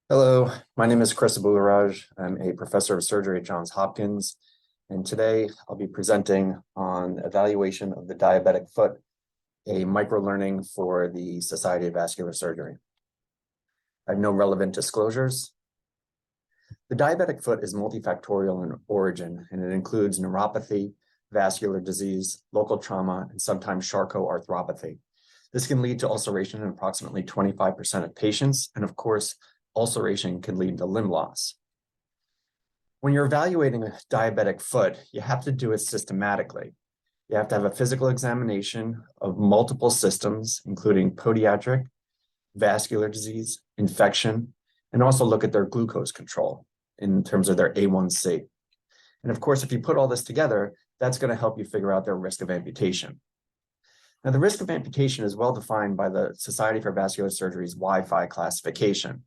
Hello, my name is Chris Abulraj. I'm a professor of surgery at Johns Hopkins, and today I'll be presenting on evaluation of the diabetic foot, a micro-learning for the Society of Vascular Surgery. I have no relevant disclosures. The diabetic foot is multifactorial in origin, and it includes neuropathy, vascular disease, local trauma, and sometimes Charcot-arthropathy. This can lead to ulceration in approximately 25% of patients, and of course, ulceration can lead to limb loss. When you're evaluating a diabetic foot, you have to do it systematically. You have to have a physical examination of multiple systems, including podiatric, vascular disease, infection, and also look at their glucose control in terms of their A1C. And of course, if you put all this together, that's going to help you figure out their risk of amputation. Now, the risk of amputation is well defined by the Society for Vascular Surgery's Wi-Fi classification.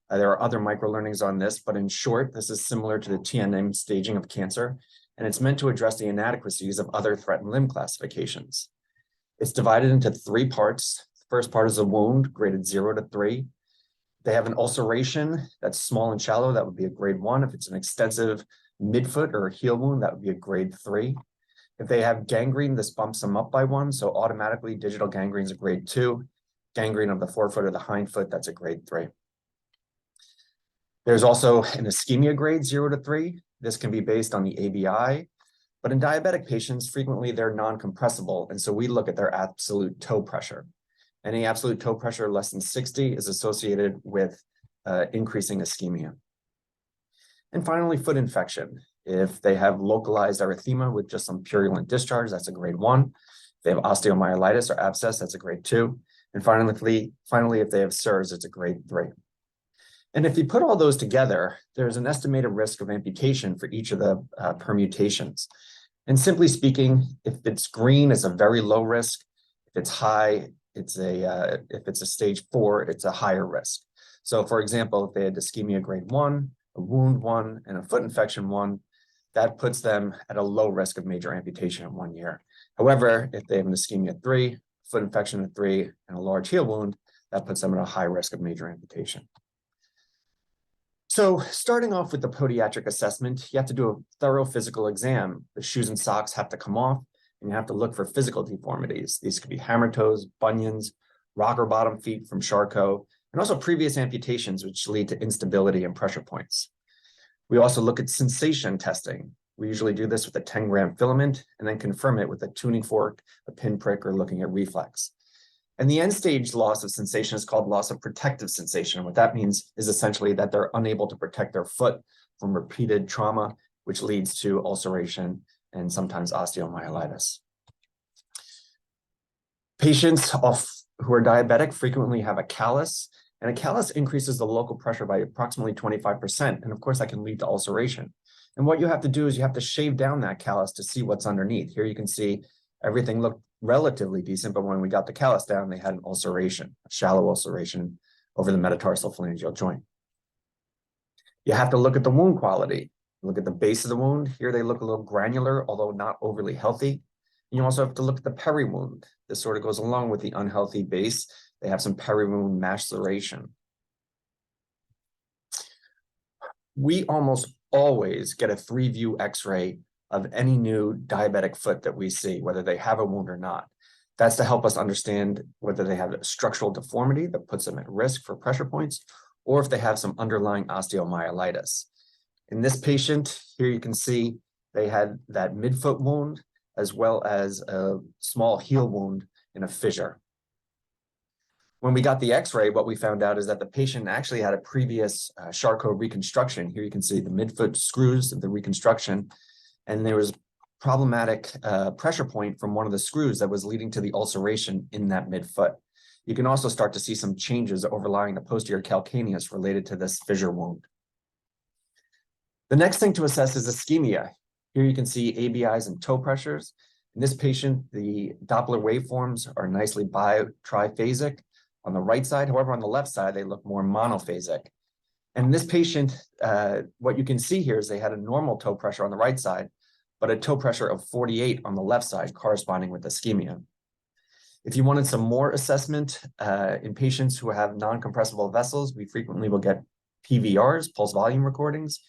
There are other micro-learnings on this, but in short, this is similar to the TNM staging of cancer, and it's meant to address the inadequacies of other threatened limb classifications. It's divided into three parts. The first part is a wound, graded 0 to 3. They have an ulceration that's small and shallow, that would be a grade 1. If it's an extensive midfoot or a heel wound, that would be a grade 3. If they have gangrene, this bumps them up by 1, so automatically digital gangrene is a grade 2. Gangrene of the forefoot or the hindfoot, that's a grade 3. There's also an ischemia grade 0 to 3. This can be based on the ABI, but in diabetic patients, frequently they're non-compressible, and so we look at their absolute toe pressure. Any absolute toe pressure less than 60 is associated with increasing ischemia. And finally, foot infection. If they have localized erythema with just some purulent discharge, that's a grade 1. If they have osteomyelitis or abscess, that's a grade 2. And finally, if they have SIRS, it's a grade 3. And if you put all those together, there's an estimated risk of amputation for each of the permutations. And simply speaking, if it's green, it's a very low risk. If it's high, if it's a stage 4, it's a higher risk. So for example, if they had ischemia grade 1, a wound 1, and a foot infection 1, that puts them at a low risk of major amputation in 1 year. However, if they have an ischemia 3, foot infection at 3, and a large heel wound, that puts them at a high risk of major amputation. So starting off with the podiatric assessment, you have to do a thorough physical exam. The shoes and socks have to come off, and you have to look for physical deformities. These could be hammer toes, bunions, rocker bottom feet from Charcot, and also previous amputations, which lead to instability and pressure points. We also look at sensation testing. We usually do this with a 10-gram filament and then confirm it with a tuning fork, a pinprick, or looking at reflex. And the end-stage loss of sensation is called loss of protective sensation. What that means is essentially that they're unable to protect their foot from repeated trauma, which leads to ulceration and sometimes osteomyelitis. Patients who are diabetic frequently have a callus, and a callus increases the local pressure by approximately 25%. And of course, that can lead to ulceration. And what you have to do is you have to shave down that callus to see what's underneath. Here you can see everything looked relatively decent, but when we got the callus down, they had an ulceration, a shallow ulceration over the metatarsal phalangeal joint. You have to look at the wound quality. Look at the base of the wound. Here they look a little granular, although not overly healthy. And you also have to look at the peri-wound. This sort of goes along with the unhealthy base. They have some peri-wound maceration. We almost always get a 3-view X-ray of any new diabetic foot that we see, whether they have a wound or not. That's to help us understand whether they have a structural deformity that puts them at risk for pressure points, or if they have some underlying osteomyelitis. In this patient, here you can see they had that midfoot wound, as well as a small heel wound in a fissure. When we got the X-ray, what we found out is that the patient actually had a previous Charcot reconstruction. Here you can see the midfoot screws of the reconstruction, and there was problematic pressure point from one of the screws that was leading to the ulceration in that midfoot. You can also start to see some changes overlying the posterior calcaneus related to this fissure wound. The next thing to assess is ischemia. Here you can see ABIs and toe pressures. In this patient, the Doppler waveforms are nicely triphasic on the right side. However, on the left side, they look more monophasic. And in this patient, what you can see here is they had a normal toe pressure on the right side, but a toe pressure of 48 on the left side, corresponding with ischemia. If you wanted some more assessment in patients who have non-compressible vessels, we frequently will get PVRs, pulse volume recordings.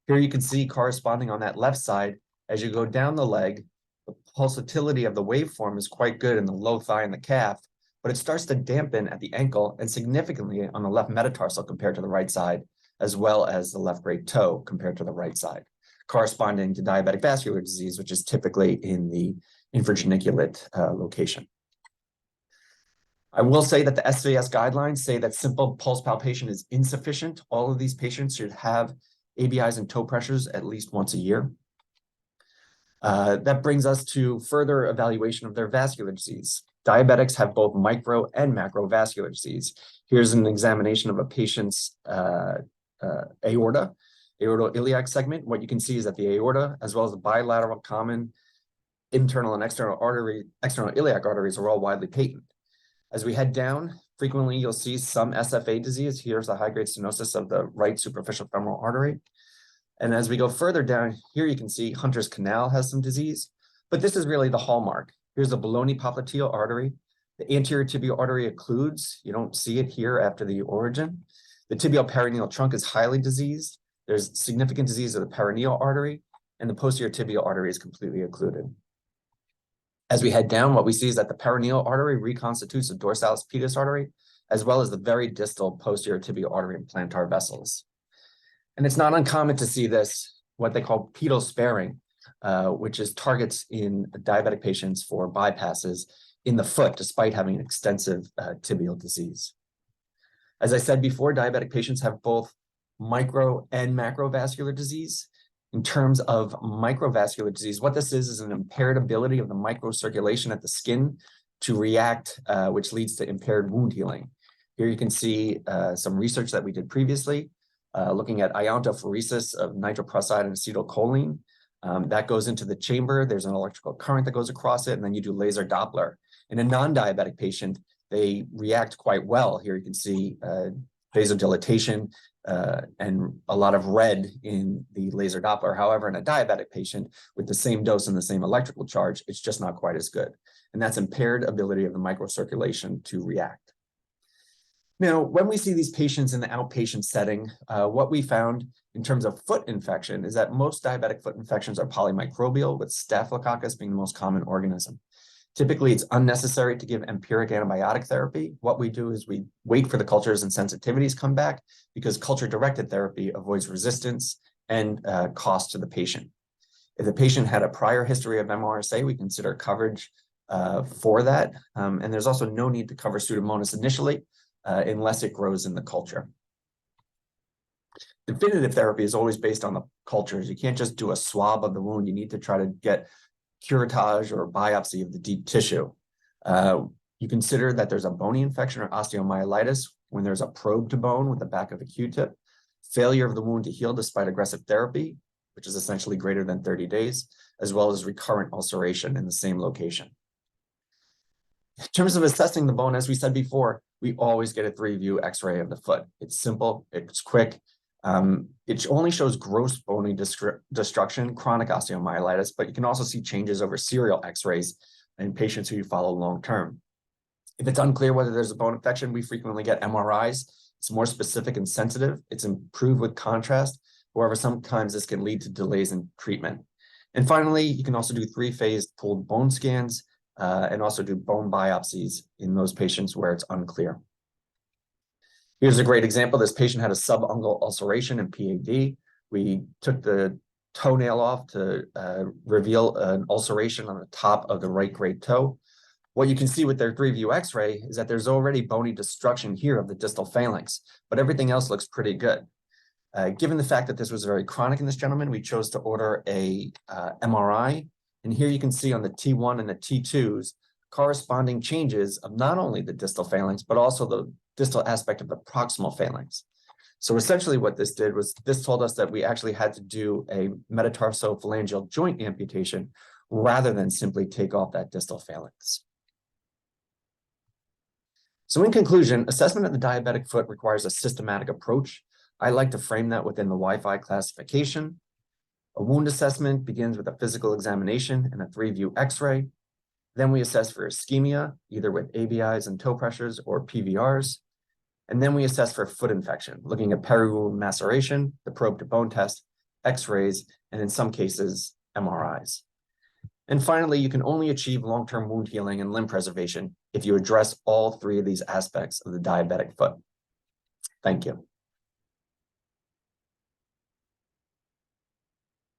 Here you can see corresponding on that left side, as you go down the leg, the pulsatility of the waveform is quite good in the low thigh and the calf, but it starts to dampen at the ankle and significantly on the left metatarsal compared to the right side, as well as the left great toe compared to the right side, corresponding to diabetic vascular disease, which is typically in the infrageniculate location. I will say that the SVS guidelines say that simple pulse palpation is insufficient. All of these patients should have ABIs and toe pressures at least once a year. That brings us to further evaluation of their vascular disease. Diabetics have both micro and macrovascular disease. Here's an examination of a patient's aorta, aortoiliac segment. What you can see is that the aorta, as well as the bilateral common internal and external iliac arteries are all widely patent. As we head down, frequently you'll see some SFA disease. Here's a high-grade stenosis of the right superficial femoral artery. And as we go further down, here you can see Hunter's canal has some disease, but this is really the hallmark. Here's the below-knee popliteal artery. The anterior tibial artery occludes. You don't see it here after the origin. The tibial perineal trunk is highly diseased. There's significant disease of the perineal artery, and the posterior tibial artery is completely occluded. As we head down, what we see is that the perineal artery reconstitutes the dorsalis pedis artery, as well as the very distal posterior tibial artery and plantar vessels. And it's not uncommon to see this, what they call pedal sparing, which is targets in diabetic patients for bypasses in the foot, despite having an extensive tibial disease. As I said before, diabetic patients have both micro and macrovascular disease. In terms of microvascular disease, what this is an impaired ability of the microcirculation at the skin to react, which leads to impaired wound healing. Here you can see some research that we did previously, looking at iontophoresis of nitroprusside and acetylcholine. That goes into the chamber. There's an electrical current that goes across it, and then you do laser Doppler. In a non-diabetic patient, they react quite well. Here you can see vasodilatation and a lot of red in the laser Doppler. However, in a diabetic patient with the same dose and the same electrical charge, it's just not quite as good. And that's impaired ability of the microcirculation to react. Now, when we see these patients in the outpatient setting, what we found in terms of foot infection is that most diabetic foot infections are polymicrobial, with Staphylococcus being the most common organism. Typically, it's unnecessary to give empiric antibiotic therapy. What we do is we wait for the cultures and sensitivities come back, because culture-directed therapy avoids resistance and cost to the patient. If the patient had a prior history of MRSA, we consider coverage for that. And there's also no need to cover Pseudomonas initially, unless it grows in the culture. Definitive therapy is always based on the cultures. You can't just do a swab of the wound. You need to try to get curettage or biopsy of the deep tissue. You consider that there's a bony infection or osteomyelitis when there's a probe to bone with the back of a Q-tip, failure of the wound to heal despite aggressive therapy, which is essentially greater than 30 days, as well as recurrent ulceration in the same location. In terms of assessing the bone, as we said before, we always get a 3-view X-ray of the foot. It's simple, it's quick. It only shows gross bony destruction, chronic osteomyelitis, but you can also see changes over serial X-rays in patients who you follow long-term. If it's unclear whether there's a bone infection, we frequently get MRIs. It's more specific and sensitive. It's improved with contrast. However, sometimes this can lead to delays in treatment. And finally, you can also do 3-phased pooled bone scans and also do bone biopsies in those patients where it's unclear. Here's a great example. This patient had a subungual ulceration and PAD. We took the toenail off to reveal an ulceration on the top of the right great toe. What you can see with their 3-view X-ray is that there's already bony destruction here of the distal phalanx, but everything else looks pretty good. Given the fact that this was very chronic in this gentleman, we chose to order a MRI. And here you can see on the T1 and the T2s corresponding changes of not only the distal phalanx, but also the distal aspect of the proximal phalanx. So essentially what this did was this told us that we actually had to do a metatarsophalangeal joint amputation rather than simply take off that distal phalanx. So in conclusion, assessment of the diabetic foot requires a systematic approach. I like to frame that within the Wi-Fi classification. A wound assessment begins with a physical examination and a 3-view X-ray. Then we assess for ischemia, either with ABIs and toe pressures or PVRs. And then we assess for foot infection, looking at peri-wound maceration, the probe to bone test, x-rays, and in some cases, MRIs. And finally, you can only achieve long-term wound healing and limb preservation if you address all three of these aspects of the diabetic foot. Thank you.